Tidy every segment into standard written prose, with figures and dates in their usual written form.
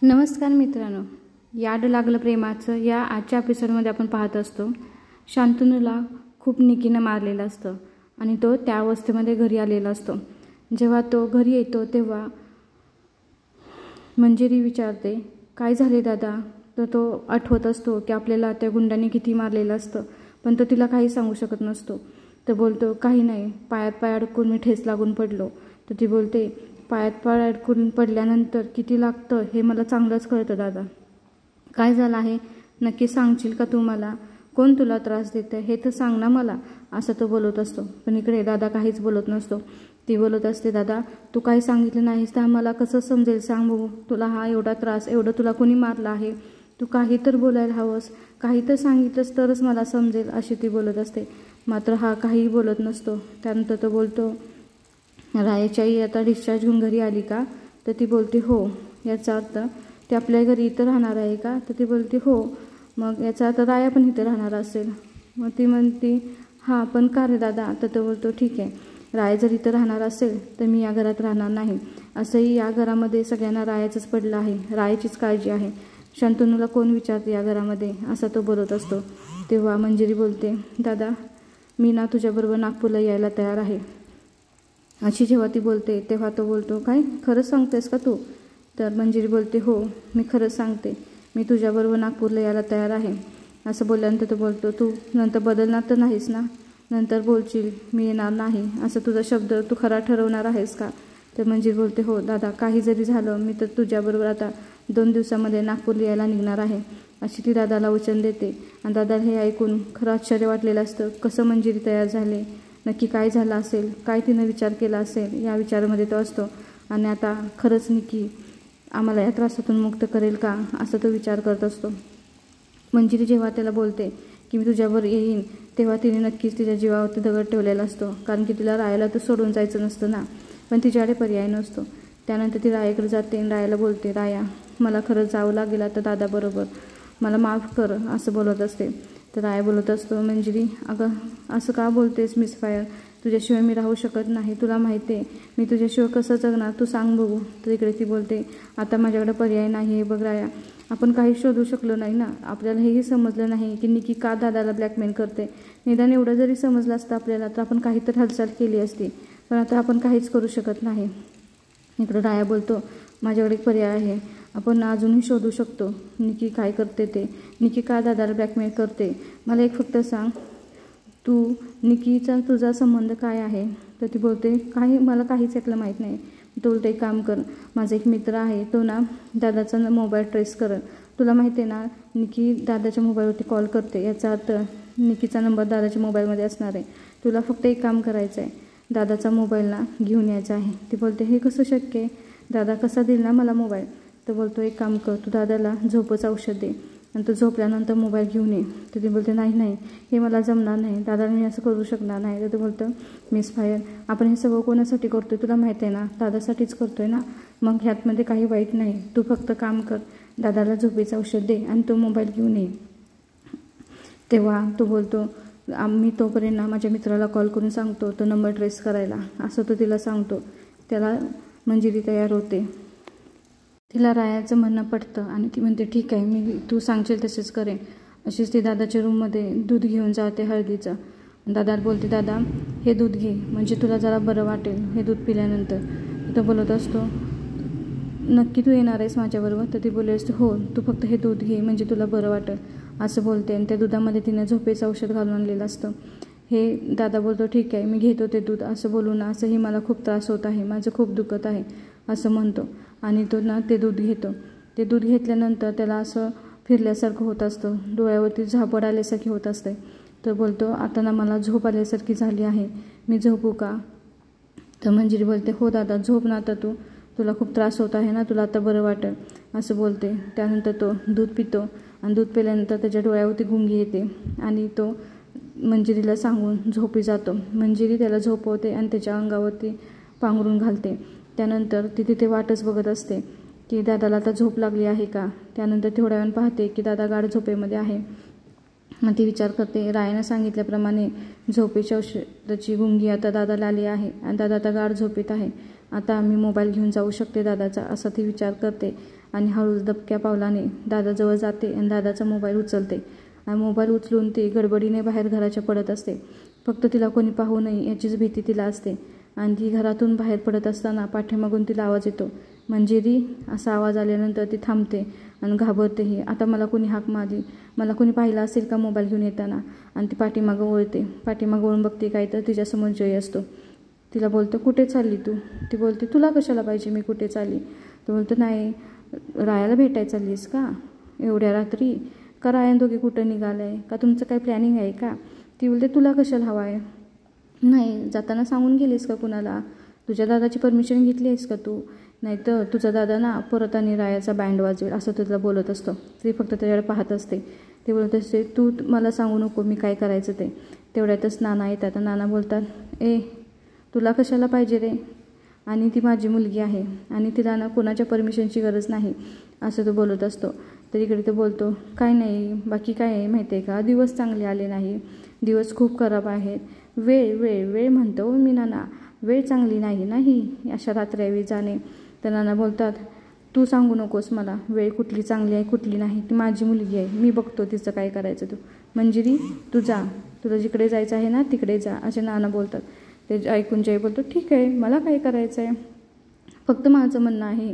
नमस्कार मित्रांनो, याड लागलं प्रेमाचं या आजच्या एपिसोडमध्ये आपण पाहत असतो. शांतनूला खूप निकीनं मारलेलं असतं आणि तो त्या अवस्थेमध्ये घरी आलेला असतो. जेव्हा तो घरी येतो तेव्हा मंजिरी विचारते, काय झाले दादा? तर तो आठवत असतो की आपल्याला त्या गुंडांनी किती मारलेलं असतं, पण तो तिला काही सांगू शकत नसतो. तर बोलतो, काही नाही, पायात पाय अडकून मी ठेस लागून पडलो. तर ती बोलते, पायात पाय अडकून पडल्यानंतर किती लागतं हे मला चांगलंच कळतं दादा. काय झालं आहे नक्की सांगशील का तू मला? कोण तुला त्रास देतं हे तर सांग ना मला, असं तो बोलत असतो. पण इकडे दादा काहीच बोलत नसतो. ती बोलत असते, दादा तू काही सांगितलं नाहीस तर मला कसं समजेल सांग बघू. तुला हा एवढा त्रास, एवढं तुला कोणी मारलं आहे? तू काही तर बोलायला हवंस, काही तर सांगितलंस तरच मला समजेल, अशी ती बोलत असते. मात्र हा काहीही बोलत नसतो. त्यानंतर तो बोलतो, रायाची आई आता डिस्चार्ज घेऊन घरी आली का? तर ती बोलते, हो. याचा अर्थ ती आपल्या घरी इथं राहणार आहे का? तर ती बोलते, हो. मग याचा अर्थ राया पण इथं राहणार असेल. मग ती म्हणते, हां पण का रे दादा? तर तो बोलतो, ठीक आहे, राया जर इथं राहणार असेल तर मी या घरात राहणार नाही. असंही या घरामध्ये सगळ्यांना रायाचंच पडलं आहे, रायाचीच काळजी आहे. शांतनूला कोण विचारते या घरामध्ये, असा तो बोलत असतो. तेव्हा मंजिरी बोलते, दादा मी ना तुझ्याबरोबर नागपूरला यायला तयार आहे, अशी जेव्हा ती बोलते तेव्हा तो बोलतो, काय खरंच सांगतेस का तू? तर मंजिरी बोलते, हो मी खरंच सांगते, मी तुझ्याबरोबर नागपूरला यायला तयार आहे. असं बोलल्यानंतर तो बोलतो, तू नंतर बदलणार तर नाहीस ना? नंतर बोलशील मी येणार नाही असं तुझा शब्द तू खरा ठरवणार आहेस का? तर मंजिरी बोलते, हो दादा, काही जरी झालं मी तर तुझ्याबरोबर आता 2 दिवसामध्ये नागपूरला यायला निघणार आहे, अशी ती दादाला वचन देते. आणि दादा हे ऐकून खरं आश्चर्य वाटलेलं असतं. कसं मंजिरी तयार झाले, नक्की काय झालं असेल, काय तिनं विचार केला असेल, या विचारामध्ये तो असतो. आणि आता खरंच निकी आम्हाला या त्रासातून मुक्त करेल का, असं तो विचार करत असतो. मंजिरी जेव्हा त्याला बोलते की मी तुझ्यावर येईन, तेव्हा तिने नक्कीच तिच्या जीवावरती दगड ठेवलेला असतो. कारण की तिला रायाला तर सोडून जायचं नसतं ना, पण तिच्याकडे पर्याय नसतो. त्यानंतर ती रायाकडे जाते आणि रायाला बोलते, राया मला खरंच जावं लागेल आता दादाबरोबर, मला माफ कर, असं बोलत असते. तर राया बोलत असतो, मंजिरी अगं असं का बोलतेस मिस फायर, तुझ्याशिवाय मी राहू शकत नाही, तुला माहिती आहे मी तुझ्याशिवाय कसं जगणार, तू सांग बघू. तर इकडे ती बोलते, आता माझ्याकडे पर्याय नाही आहे बघ राया, आपण काही शोधू शकलो नाही ना, आपल्याला हेही समजलं नाही की निकी का दादाला ब्लॅकमेल करते. निदान एवढं जरी समजलं असतं आपल्याला तर आपण काहीतरी हालचाल केली असती, पण आता आपण काहीच करू शकत नाही. इकडं राया बोलतो, माझ्याकडे एक पर्याय आहे, आपण अजूनही शोधू शकतो निकी काय करते ते, निकी का दादाला ब्लॅकमेल करते. मला एक फक्त सांग, तू निकीचा तुझा संबंध काय आहे? तर ती बोलते, काही मला काहीच यातलं माहीत नाही. तो बोलते, एक काम कर, माझा एक मित्र आहे, तो ना दादाचा मोबाईल ट्रेस कर. तुला माहिती आहे ना निकी दादाच्या मोबाईलवरती कॉल करते, याचा अर्थ निकीचा नंबर दादाच्या मोबाईलमध्ये असणार आहे. तुला फक्त एक काम करायचं आहे, दादाचा मोबाईल ना घेऊन यायचा आहे. ती बोलते, हे कसं शक्य आहे, दादा कसा देईल ना मला मोबाईल? तर बोलतो, एक काम कर, तू दादाला झोपचं औषध दे आणि तो झोपल्यानंतर मोबाईल घेऊन ये. तर ती बोलते, नाही हे मला जमणार नाही, दादाला मी असं करू शकणार नाही. तर ते बोलतं, मिस फायर आपण हे सगळं कोणासाठी करतोय तुला माहीत आहे ना, दादासाठीच करतोय ना, मग ह्यातमध्ये काही वाईट नाही. तू फक्त काम कर, दादाला झोपेचं औषध दे आणि तो मोबाईल घेऊन ये. तेव्हा तो बोलतो, मी तोपर्यंत ना माझ्या मित्राला कॉल करून सांगतो तो नंबर ट्रेस करायला, असं तो तिला सांगतो. त्याला मंजिरी तयार होते. तिला रायाचं म्हणणं पडतं आणि ती म्हणते, ठीक आहे, मी तू सांगशील तसेच करेन. अशीच ती दादाच्या रूममध्ये दूध घेऊन जाते हळदीचं. दादाला बोलते, दादा हे दूध घे म्हणजे तुला जरा बरं वाटेल हे दूध पिल्यानंतर. तो बोलत असतो, नक्की तू येणार आहेस माझ्याबरोबर? तर ती बोलली असते, हो तू फक्त हे दूध घे म्हणजे तुला बरं वाटेल, असं बोलते. आणि त्या दुधामध्ये तिने झोपेचं औषध घालून आणलेलं असतं. हे दादा बोलतो, ठीक आहे मी घेतो ते दूध, असं बोलून असंही मला खूप त्रास होत आहे, माझं खूप दुखत आहे, असं म्हणतो. आणि तो ना ते दूध घेतो. ते दूध घेतल्यानंतर त्याला असं फिरल्यासारखं होत असतं, डोळ्यावरती झापड आल्यासारखी होत असते. तो बोलतो, आता ना मला झोप आल्यासारखी झाली आहे, मी झोपू का? तर मंजिरी बोलते, हो दादा झोप ना आता, तुला खूप त्रास होत आहे ना, तुला आता बरं वाटेल, असं बोलते. त्यानंतर तो दूध पितो आणि दूध पिल्यानंतर त्याच्या डोळ्यावरती गुंगी येते आणि तो मंजिरीला सांगून झोपी जातो. मंजिरी त्याला झोपवते आणि त्याच्या अंगावरती पांघरून घालते. त्यानंतर ती तिथे वाटच बघत असते की दादाला आता झोप लागली आहे का. त्यानंतर थोड्या वेळानं पाहते की दादा गाढ झोपेमध्ये आहे. मग ती विचार करते, रायानं सांगितल्याप्रमाणे झोपेच्या औषधाची गुंगी आता दादाला आली आहे आणि दादा आता गाढ झोपेत आहे, आता आम्ही मोबाईल घेऊन जाऊ शकते दादाचा, असा ती विचार करते. आणि हळूच दबक्या पावलाने दादाजवळ जाते आणि दादाचा मोबाईल उचलते आणि मोबाईल उचलून ती गडबडीने बाहेर घराच्या पडत असते. फक्त तिला कोणी पाहू नये याचीच भीती तिला असते. आणि ती घरातून बाहेर पडत असताना पाठीमागून तिला आवाज येतो, मंजिरी असा आवाज आल्यानंतर ती थांबते आणि घाबरतेही. आता मला कोणी हाक मारली, मला कोणी पाहिलं असेल का मोबाईल घेऊन येताना. आणि ती पाठीमागं वळते. पाठीमागं वळून बघते काय तर तिच्यासमोर जय असतो. तिला बोलतो, कुठे चालली तू? ती बोलते, तुला कशाला पाहिजे मी कुठे चालली? तो बोलतो, नाही रायाला भेटायला चाललीस का एवढ्या रात्री? का रायन दोघे कुठं निघालंय का? तुमचं काही प्लॅनिंग आहे का? ती बोलते, तुला कशाला हवा आहे? नाही जाताना सांगून गेलीस का कुणाला? तुझ्या दादाची परमिशन घेतली आहेस का तू? नाही तर तुझा दादा ना परत आणि रायाचा बँड वाजवेल असं तुला बोलत असतो. ती फक्त त्याच्याकडे पाहत असते. ते बोलत असते, तू मला सांगू नको मी काय करायचं ते. तेवढ्यातच नाना येतात. नाना बोलतात, ए तुला कशाला पाहिजे रे? आणि ती माझी मुलगी आहे आणि तिला ना कोणाच्या परमिशनची गरज नाही असं तो बोलत असतो. तर इकडे तो बोलतो, काय नाही बाकी काय आहे माहिती आहे का? दिवस चांगले आले नाही, दिवस खूप खराब आहेत. वेळ वेळ वेळ म्हणतो मी नाना, वेळ चांगली नाही अशा रात्र्यावेळी जाणे. तर नाना बोलतात, तू सांगू नकोस मला वेळ कुठली चांगली आहे कुठली नाही. ती माझी मुलगी आहे, मी बघतो तिचं काय करायचं. तू मंजिरी तू जा, तुला जिकडे जायचं आहे ना तिकडे जा असे नाना बोलतात. ते ऐकून जय बोलतो, ठीक आहे मला काय करायचं आहे, फक्त माझं म्हणणं आहे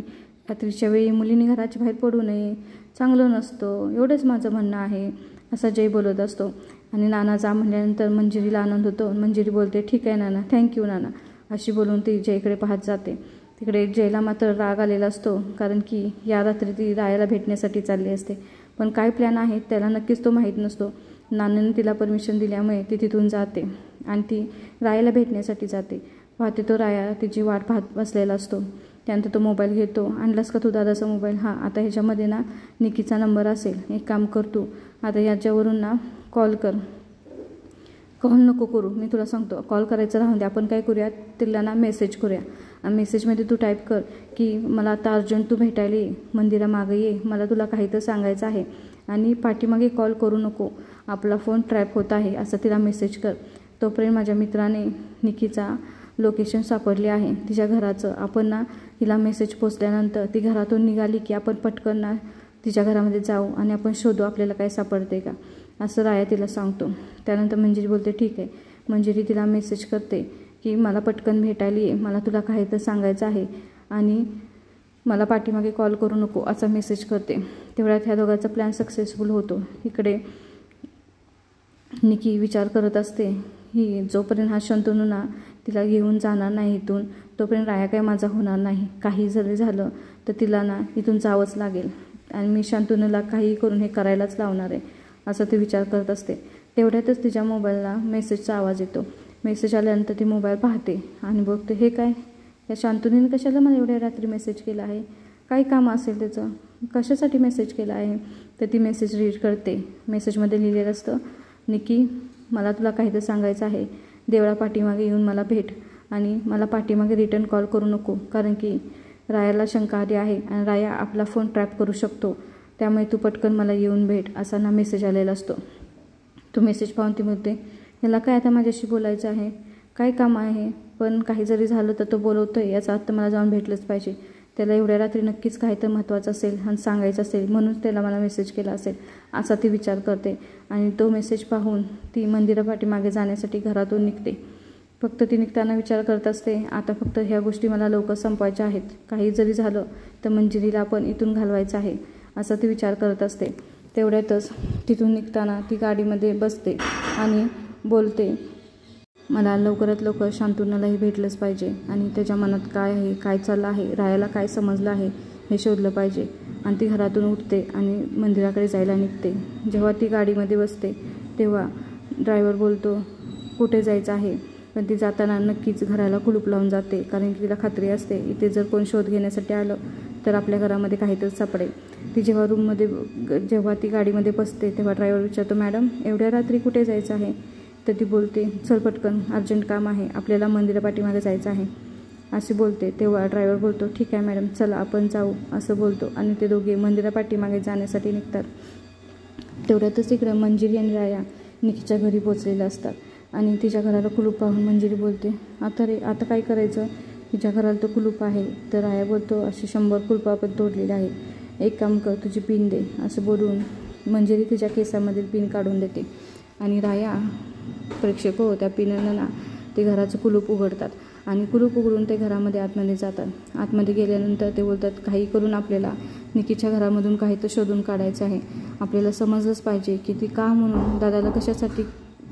रात्रीच्या वेळी मुलींनी घराच्या बाहेर पडू नये, चांगलं नसतं, एवढंच माझं म्हणणं आहे असा जय बोलत असतो. आणि नाना जा म्हणल्यानंतर मंजिरीला आनंद होतो. मंजिरी बोलते, ठीक आहे नाना, थँक्यू नाना अशी बोलून ती जयकडे पाहत जाते. तिकडे जयला मात्र राग आलेला असतो, कारण की या रात्री ती रायाला भेटण्यासाठी चालली असते. पण काय प्लॅन आहे त्याला नक्कीच तो माहीत नसतो. नानाने तिला परमिशन दिल्यामुळे ती तिथून जाते आणि ती रायाला भेटण्यासाठी जाते. पाहते तो राया तिची वाट पाहत बसलेला असतो. त्यानंतर तो मोबाईल घेतो. आणलास का तू दादाचा मोबाईल? हां, आता ह्याच्यामध्ये ना निकीचा नंबर असेल, एक काम कर तू आता याच्यावरून ना कॉल कर. कॉल नको करू, मी तुला सांगतो कॉल करायचं राहून दे. आपण काय करूया, तिला ना मेसेज करूया आणि मेसेजमध्ये तू टाईप कर की मला आता अर्जंट तू भेटायला ये, मंदिरामागं ये, मला तुला काही तर सांगायचं आहे आणि पाठीमागे कॉल करू नको, आपला फोन ट्रॅप होत आहे असं तिला मेसेज कर. तोपर्यंत माझ्या मित्राने निकीचा लोकेशन सापडले आहे तिच्या घराचं. आपण ना तिला मेसेज पोचल्यानंतर ती घरातून निघाली की आपण पटकन ना तिच्या घरामध्ये जाऊ आणि आपण शोधू आपल्याला काय सापडते का असं राया तिला सांगतो. त्यानंतर मंजिरी बोलते, ठीक आहे. मंजिरी तिला मेसेज करते की मला पटकन भेटायला ये, मला तुला काही तर सांगायचं आहे आणि मला पाठीमागे कॉल करू नको असा मेसेज करते. तेवढ्यात ह्या दोघांचा प्लॅन सक्सेसफुल होतो. इकडे निकी विचार करत असते, ही जोपर्यंत हा शंतनू ना तिला घेऊन जाणार नाही इथून तोपर्यंत राया काय माझा होणार नाही. काही जरी झालं तर तिला ना इथून जावंच लागेल आणि मी शंतनूला काही करून हे करायलाच लावणार आहे असं ती विचार करत असते. तेवढ्यातच तिच्या मोबाईलला मेसेजचा आवाज येतो. मेसेज आल्यानंतर ती मोबाईल पाहते आणि बघते, हे काय, या शंतनूने कशाला मला एवढ्या रात्री मेसेज केला आहे, काय काम असेल त्याचं, कशासाठी मेसेज केला आहे. तर ती मेसेज रीड करते. मेसेजमध्ये लिहिलेलं असतं, निकी मला तुला काही तर सांगायचं आहे, देवळा पाठीमागे येऊन मला भेट आणि मला पाठीमागे रिटर्न कॉल करू नको, कारण की रायाला शंका आली आहे आणि राया आपला फोन ट्रॅप करू शकतो, त्यामुळे तू पटकन मला येऊन भेट असा ना मेसेज आलेला असतो. तो मेसेज पाहून ती म्हणते, याला काय आता माझ्याशी बोलायचं आहे, काय काम आहे, पण काही जरी झालं तर तो बोलवतोय याचा अर्थ मला जाऊन भेटलंच पाहिजे. त्याला एवढ्या रात्री नक्कीच काही तर महत्त्वाचं असेल आणि सांगायचं असेल म्हणून त्याला मला मेसेज केला असेल असा ती विचार करते. आणि तो मेसेज पाहून ती मंदिरापाठीमागे जाण्यासाठी घरातून निघते. फक्त ती निघताना विचार करत असते, आता फक्त ह्या गोष्टी मला लवकर संपवायच्या आहेत, काही जरी झालं तर मंजिरीला आपण इथून घालवायचं आहे असा ती विचार करत असते. तेवढ्यातच तिथून निघताना ती गाडीमध्ये बसते आणि बोलते, मला लवकरात लवकर शंतनूलाही भेटलंच पाहिजे आणि त्याच्या मनात काय आहे, काय चाललं आहे, रायाला काय समजलं आहे हे शोधलं पाहिजे. आणि ती घरातून उठते आणि मंदिराकडे जायला निघते. जेव्हा ती गाडीमध्ये बसते तेव्हा ड्रायव्हर बोलतो, कुठे जायचं आहे, पण ती जाताना नक्कीच घराला कुलूप लावून जाते, कारण की तिला खात्री असते इथे जर कोण शोध घेण्यासाठी आलं तर आपल्या घरामध्ये काहीतरी सापडेल. ती जेव्हा ती गाडीमध्ये बसते तेव्हा ड्रायव्हर विचारतो, मॅडम एवढ्या रात्री कुठे जायचं आहे. तर ती बोलते, चल पटकन अर्जंट काम आहे, आपल्याला मंदिरापाठीमागे जायचं आहे असे बोलते. तेव्हा ड्रायव्हर बोलतो, ठीक आहे मॅडम चला आपण जाऊ असं बोलतो आणि ते दोघे मंदिरापाठीमागे जाण्यासाठी निघतात. तेवढ्यातच इकडं मंजिरी आणि राया निकीच्या घरी पोचलेल्या असतात आणि तिच्या घराला कुलूप पाहून मंजिरी बोलते, आता काय करायचं, तिच्या घराला तो कुलूप आहे. तर राया बोलतो, अशी 100 कुलूप आपण तोडलेली आहे, एक काम कर, तुझी पिन दे असं बोलून मंजिरी तिच्या केसामधील पिन काढून देते आणि राया प्रेक्षक हो त्या पिननं ना ते घराचं कुलूप उघडतात आणि कुलूप उघडून ते घरामध्ये आतमध्ये जातात. आतमध्ये गेल्यानंतर ते बोलतात काही करून आपल्याला निकीच्या घरामधून काही तर शोधून काढायचं आहे. आपल्याला समजलंच पाहिजे की ती का म्हणून दादाला कशासाठी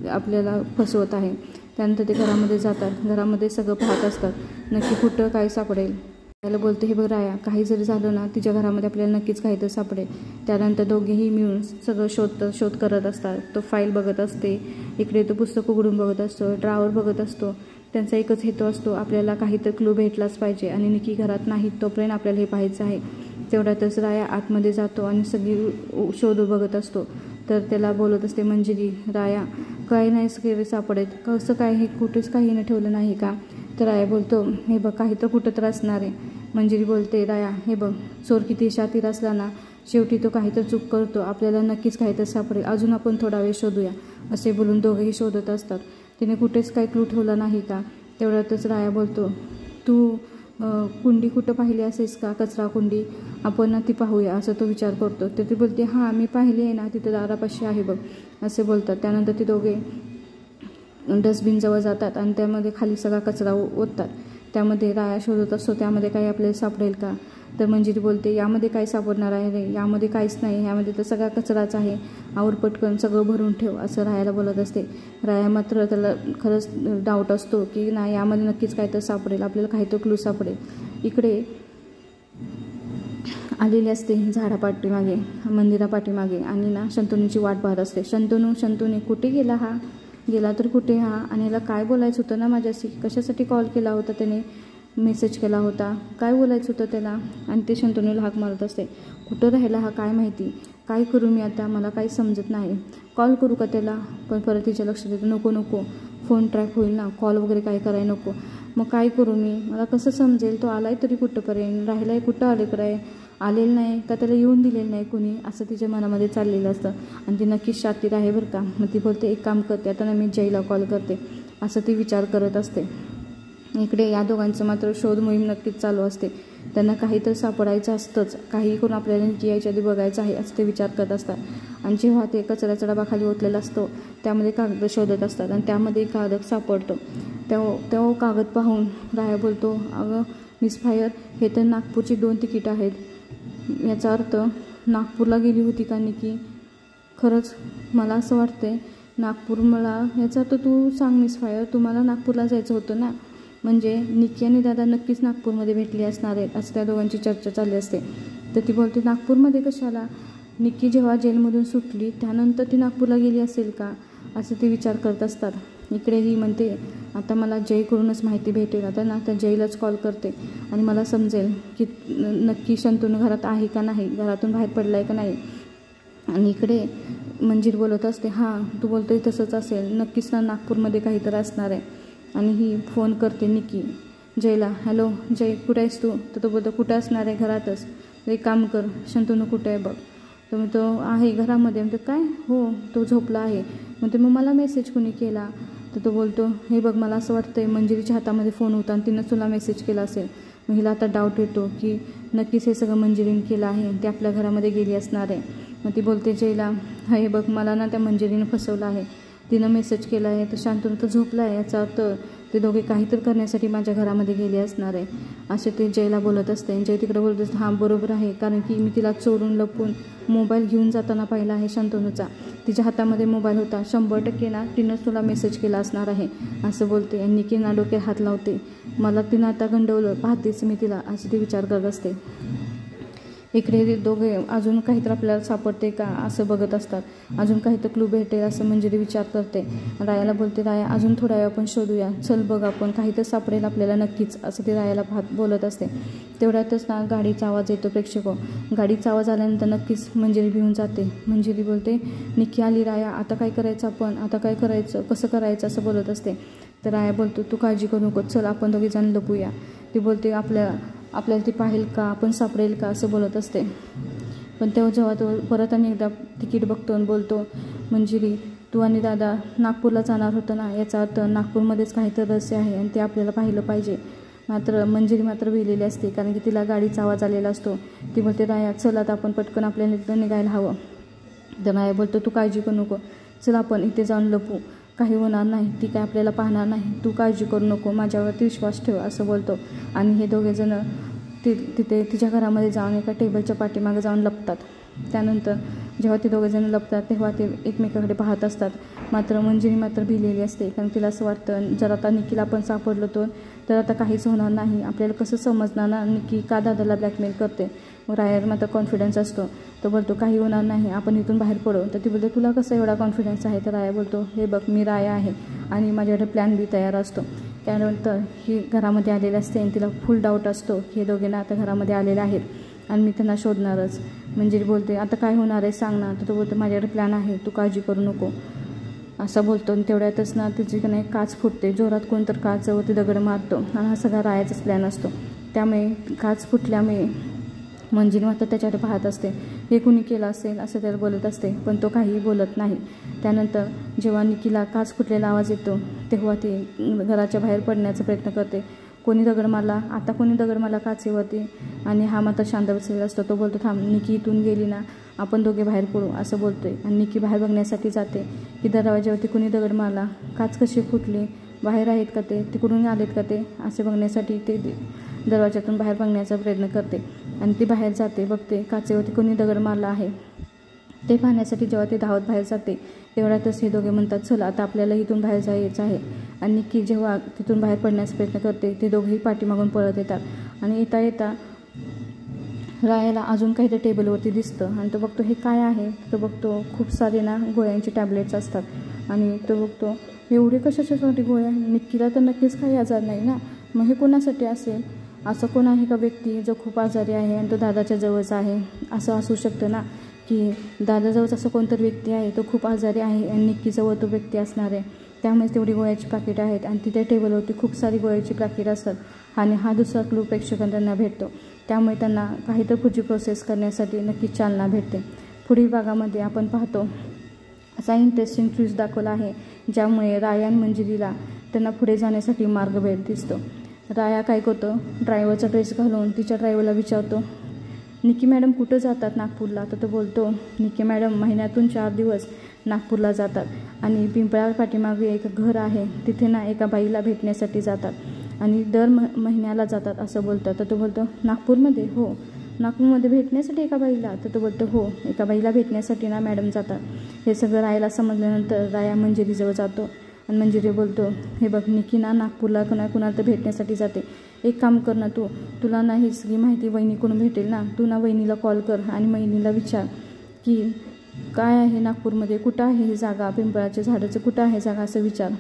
आपल्याला फसवत आहे. त्यानंतर ते घरामध्ये जातात. घरामध्ये सगळं पाहत असतात. नक्की कुठं काय सापडेल. त्याला बोलते हे बघ राया, काही जरी झालं ना तिच्या घरामध्ये आपल्याला नक्कीच काही तर सापडेल. त्यानंतर दोघेही मिळून सगळं शोध करत असतात. तो फाईल बघत असते, इकडे तो पुस्तक उघडून बघत असतो, ड्रावर बघत असतो. त्यांचा एकच हेतू असतो, आपल्याला काही तर क्लू भेटलाच पाहिजे आणि निकी घरात नाही तोपर्यंत आपल्याला हे पाहायचं आहे. तेवढ्यातच राया आतमध्ये जातो आणि सगळी शोध बघत असतो. तर त्याला बोलत असते मंजिरी, राया काय नाही सगळे सापडेल, कसं काय हे कुठेच काही न ठेवलं नाही का. तर राया बोलतो हे बघ काही तर कुठं तर असणार आहे. मंजिरी बोलते राया हे बघ चोर किती शातीर असला ना शेवटी तो काही तर चूक करतो, आपल्याला नक्कीच काही तर सापडेल, अजून आपण थोडा वेळ शोधूया असे बोलून दोघेही शोधत असतात. तिने कुठेच काही क्लू ठेवला नाही का. तेवढ्यातच राया बोलतो तू कुंडी कुठं पाहिली असेस का, कचरा कुंडी, आपण ना ती पाहूया असं तो विचार करतो. तर ती बोलते हां मी पाहिली आहे ना, तिथं दारापाशी आहे बघ असे बोलतात. त्यानंतर ते दोघे डस्टबिनजवळ जातात आणि त्यामध्ये खाली सगळा कचरा ओततात. त्यामध्ये राया शोधत असतो त्यामध्ये काही आपल्याला सापडेल का. तर मंजिरी बोलते यामध्ये काय सापडणार आहे रे, यामध्ये काहीच नाही, यामध्ये तर सगळा कचराच आहे, आवर पटकन सगळं भरून ठेव असं रायाला बोलत असते. राया मात्र त्याला खरंच डाऊट असतो की नाही यामध्ये नक्कीच काय तर सापडेल, आपल्याला काही तर क्लू सापडेल. इकडे आलेली असते झाडापाठीमागे मंदिरापाठीमागे आणि ना शंतनूची वाट पाहत असते. शंतनूने कुठे गेला हा, गेला तर कुठे हा, आणि याला काय बोलायचं होतं ना माझ्याशी, कशासाठी कॉल केला होता त्याने, मेसेज केला होता, काय बोलायचं होतं त्याला. आणि ते शंतनूला हाक मारत असते कुठं राहिला हा काय माहिती, काय करू मी आता, मला काही समजत नाही, कॉल करू का त्याला. पण परत तिच्या लक्षात येतं नको फोन ट्रॅक होईल ना, कॉल वगैरे काय करायला नको, मग काय करू मी, मला कसं समजेल तो आलाय तरी कुठंपर्यंत, राहिलाय कुठं अलीकडे, आलेलं नाही का त्याला येऊन दिलेलं नाही कुणी, असं तिच्या मनामध्ये चाललेलं असतं. आणि ती नक्कीच शातीर आहे बरं का. मग ती बोलते एक काम करते आता ना मी जयला कॉल करते असं ती विचार करत असते. इकडे या दोघांचं मात्र शोध मोहीम नक्कीच चालू असते. त्यांना काही तर सापडायचं असतंच, काही करून आपल्याला निकी यायच्या आधी बघायचं आहे असं ते विचार करत असतात. आणि जेव्हा ते कचऱ्याचा डबा खाली ओतलेला असतो त्यामध्ये कागद शोधत असतात आणि त्यामध्ये कागद सापडतो. तो कागद पाहून राया बोलतो अगं मिस फायर, हे तर नागपूरची 2 तिकीट आहेत, याचा अर्थ नागपूरला गेली होती का निकी. खरंच मला असं वाटतंय नागपूर, मला याचा अर्थ तू सांग मिस फायर, तुम्हाला नागपूरला जायचं होतं ना, म्हणजे निकी आणि दादा नक्कीच नागपूरमध्ये भेटली असणार आहेत असं त्या दोघांची चर्चा चालली असते. तर ती बोलते नागपूरमध्ये कशाला, निकी जेव्हा जेलमधून सुटली त्यानंतर ती नागपूरला गेली असेल का असं ते विचार करत असतात. इकडे ही म्हणते आता मला जयकडूनच माहिती भेटेल, आता ना त्या जयलाच कॉल करते आणि मला समजेल की नक्की शंतनू घरात आहे का नाही, घरातून बाहेर पडला आहे का नाही. आणि इकडे मंजिरी बोलत असते हां तू बोलतोय तसंच असेल, नक्कीच ना नागपूरमध्ये काहीतरी असणार आहे. आणि ही फोन करते निकी जयला, हॅलो जय कुठे आहेस तू. तर तो बोलतो कुठे असणार आहे, घरातच. एक काम कर शंतनू कुठे आहे बघ. तर मग तो आहे घरामध्ये. म्हणतो काय, हो तो झोपला आहे. म्हणते मग मला मेसेज कोणी केला. तर तो बोलतो हे बघ मला असं वाटतंय मंजिरीच्या हातामध्ये फोन होता आणि तिनं तुला मेसेज केला असेल. मग हिला आता डाऊट येतो की नक्कीच हे सगळं मंजिरीने केलं आहे आणि ती आपल्या घरामध्ये गेली असणार आहे. मग ती बोलते जयला हे बघ मला ना त्या मंजिरीनं फसवलं आहे, तिनं मेसेज केला आहे, तर शांतनू तर झोपला आहे, याचा अर्थ ते दोघे काहीतरी करण्यासाठी माझ्या घरामध्ये गेले असणार आहे असे ते जयला बोलत असते. जय तिकडे बोलत असते हां बरोबर आहे, कारण की मी तिला चोरून लपून मोबाईल घेऊन जाताना पाहिला आहे शंतनूचा, तिच्या हातामध्ये मोबाईल होता, 100% ना तिनंच तुला मेसेज केला असणार आहे असं बोलते. आणि निकीना डोक्यात हात लावते, मला तिनं आता गंडवलं, पाहतेच मी तिला असं ते विचार करत असते. इकडे दोघे अजून काहीतरी आपल्याला सापडते का असं बघत असतात, अजून काहीतरी क्लू भेटेल असं मंजिरी विचार करते. रायाला बोलते राया अजून थोडा वेळ आपण शोधूया, चल बघ आपण काहीतरी सापडेल आपल्याला नक्कीच असं ते रायाला बोलत असते. तेवढ्यातच ना गाडीचा आवाज येतो. प्रेक्षको गाडीचा आवाज आल्यानंतर नक्कीच मंजिरी भिवून जाते. मंजिरी बोलते निकी आली राया, आता काय करायचं आपण, आता काय करायचं, कसं करायचं असं बोलत असते. तर राया बोलतो तू काळजी करू नको, चल आपण दोघे जण लपूया. ती बोलते आपल्याला ती पाहिल का, आपण सापडेल का असं बोलत असते. पण तेव्हा जेव्हा तो परत आणि एकदा तिकीट बघतो आणि बोलतो मंजिरी तू आणि दादा नागपूरला जाणार होतं ना, याचा अर्थ नागपूरमध्येच काहीतरी रहस्य आहे आणि ते आपल्याला पाहिलं पाहिजे. मात्र मंजिरी मात्र भिलेली असते, कारण की तिला गाडीचा आवाज आलेला असतो. ती बोलते राया चल आता आपण पटकन आपल्याला इथं निघायला हवं. तर राया बोलतो तू काळजी करू नको, चल आपण इथे जाऊन लपू, काही होणार नाही, ती काय आपल्याला पाहणार नाही, तू काळजी करू नको, माझ्यावरती विश्वास ठेव असं बोलतो. आणि हे दोघेजण तिथे तिच्या घरामध्ये जाऊन एका टेबलच्या पाठीमागे जाऊन लपतात. त्यानंतर जेव्हा ते दोघेजण लपतात तेव्हा ते एकमेकाकडे पाहत असतात. मात्र मंजिरी मात्र भिलेली असते, कारण तिला असं वाटतं जर आता निकीला आपण सापडलो तर आता काहीच होणार नाही, आपल्याला कसं समजणार ना निकी का दादाला ब्लॅकमेल करते. मग रायाला मात्र कॉन्फिडन्स असतो, तो बोलतो काही होणार नाही, आपण इथून बाहेर पडू. तर ती बोलते तुला कसं एवढा कॉन्फिडन्स आहे. तर राया बोलतो हे बघ मी राया आहे आणि माझ्याकडे प्लॅन बी तयार असतो. त्यानंतर ही घरामध्ये आलेली असते आणि तिला फुल डाऊट असतो हे दोघे ना आता घरामध्ये आलेले आहेत आणि मी त्यांना शोधणारच. मंजिरी बोलते आता काय होणार आहे सांग ना. तर तो बोलतो माझ्याकडे प्लॅन आहे, तू काळजी करू नको असं बोलतो. आणि तेवढ्यातच ना तिची का नाही काच फुटते, जोरात कोणतर काचवरती दगड मारतो आणि हा सगळा रायाचाच प्लॅन असतो. त्यामुळे काच फुटल्यामुळे मंजिरी मात्र त्याच्याकडे पाहत असते, हे कुणी केलं असेल असं त्याला बोलत असते, पण तो काहीही बोलत नाही. त्यानंतर जेव्हा निकीला काच फुटलेला आवाज येतो तेव्हा ती घराच्या बाहेर पडण्याचा प्रयत्न करते. कोणी दगड मारला, आता कोणी दगड मारला काचेवरती. आणि हा मात्र शांत बसलेला असतो. तो बोलतो थांब, निकी इथून गेली ना आपण दोघे बाहेर पडू असं बोलतोय. आणि निकी बाहेर बघण्यासाठी जाते की दरवाज्यावरती कोणी दगड मारला, काच कशी फुटली, बाहेर आहेत का ते, तिकडून आलेत का ते असे बघण्यासाठी ते दरवाज्यातून बाहेर बघण्याचा प्रयत्न करते. आणि ती बाहेर जाते, बघते काचेवरती कोणी दगड मारला आहे ते पाहण्यासाठी. जेव्हा ती धावत बाहेर जाते तेवढ्यातच हे दोघे म्हणतात चल आता आपल्याला इथून बाहेर जायचं आहे. आणि निकी जेव्हा तिथून बाहेर पडण्याचा प्रयत्न करते ते दोघेही पाठीमागून पळत येतात. आणि येता येता रायाला अजून काही त्या टेबलवरती दिसतं आणि तो बघतो हे काय आहे. तो बघतो खूप सारे ना गोळ्यांचे टॅबलेट्स असतात आणि तो बघतो एवढे कशाच्यासाठी गोळ्या, निकीला तर नक्कीच काही आजार नाही ना, मग हे कोणासाठी असेल, असं कोण आहे का व्यक्ती जो खूप आजारी आहे आणि तो दादाच्या जवळचा आहे. असं असू शकतं ना की दादाजवळच असं कोणतरी व्यक्ती आहे तो खूप आजारी आहे आणि निक्कीजवळ तो व्यक्ती असणार आहे, त्यामुळेच तेवढी गोळ्याची पाकिटं आहेत. आणि तिथे टेबलवरती खूप सारी गोळ्याची पाकिट असतात आणि हा दुसरा क्लू प्रेक्षकांना भेटतो, त्यामुळे त्यांना काहीतरी पुढची प्रोसेस करण्यासाठी नक्कीच चालना भेटते. पुढील भागामध्ये आपण पाहतो असा इंटरेस्टिंग ट्विस्ट दाखवला आहे ज्यामुळे राया आणि मंजिरीला त्यांना पुढे जाण्यासाठी मार्ग भेट दिसतो. राया काय करतो, ड्रायव्हरचा ड्रेस घालून तिच्या ड्रायव्हरला विचारतो निकी मॅडम कुठं जातात नागपूरला. तर तो बोलतो निकी मॅडम महिन्यातून 4 दिवस नागपूरला जातात आणि पिंपळा पाठीमागे एक घर आहे तिथे ना एका बाईला भेटण्यासाठी जातात आणि दर महिन्याला जातात असं बोलतात. तर तो बोलतो नागपूरमध्ये, हो नागपूरमध्ये भेटण्यासाठी एका बाईला. तर तो बोलतो हो एका बाईला भेटण्यासाठी ना मॅडम जातात. हे सगळं रायाला समजल्यानंतर राया मंजिरीजवळ जातो आणि मंजिरी बोलतो हे बघ निकी ना नागपूरला कुणाला तर भेटण्यासाठी जाते, एक काम कर ना तुला ना ही सगळी माहिती वहिनीकडून भेटेल ना, तू ना वहिनीला कॉल कर आणि वहिनीला विचार की काय आहे नागपूरमध्ये, कुठं आहे ही जागा, पिंपळाच्या झाडाचं कुठं आहे जागा असं विचार,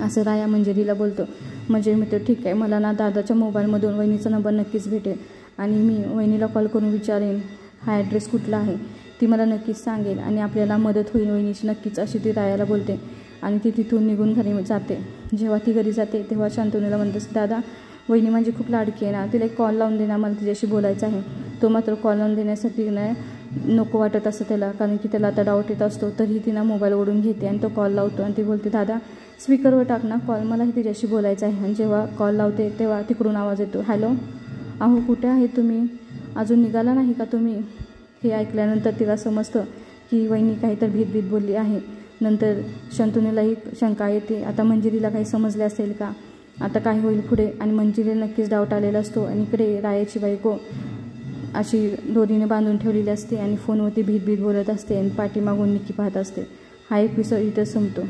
असं राया मंजिरीला बोलतो. मंजिरी म्हणते ठीक आहे, मला ना दादाच्या मोबाईलमधून वहिनीचा नंबर नक्कीच भेटेल आणि मी वहिनीला कॉल करून विचारेन हा ॲड्रेस कुठला आहे, ती मला नक्कीच सांगेल आणि आपल्याला मदत होईल वहिनीची नक्कीच अशी ती रायाला बोलते. आणि ती तिथून निघून घरी जाते. जेव्हा ती घरी जाते तेव्हा शांतनुला म्हणतेस दादा वहिनी माझी खूप लाडकी आहे ना, तिला एक कॉल लावून देणार, मला तिच्याशी बोलायचं आहे. तो मात्र कॉल लावून देण्यासाठी नाही नको वाटत असं त्याला, कारण की त्याला आता डाऊट येत असतो. तरीही तिनं मोबाईल ओढून घेते आणि तो कॉल लावतो आणि ती बोलते दादा स्पीकरवर टाक ना कॉल, मलाही तिच्याशी बोलायचं आहे. आणि जेव्हा कॉल लावते तेव्हा तिकडून आवाज येतो हॅलो, अहो कुठे आहे तुम्ही, अजून निघाला नाही का तुम्ही. हे ऐकल्यानंतर तिला समजतं की वहिनी काहीतरी भीत बोलली आहे. नंतर शंतनुलाही शंका येते, आता मंजिरीला काही समजले असेल का, आता काय होईल पुढे. आणि मंजिरीला नक्कीच डाऊट आलेला असतो. आणि इकडे रायाची बायको अशी दोरीने बांधून ठेवलेली असते आणि फोनवरती भीत बोलत असते आणि पाठीमागून निकी पाहत असते. हा एपिसोड इथं संपतो.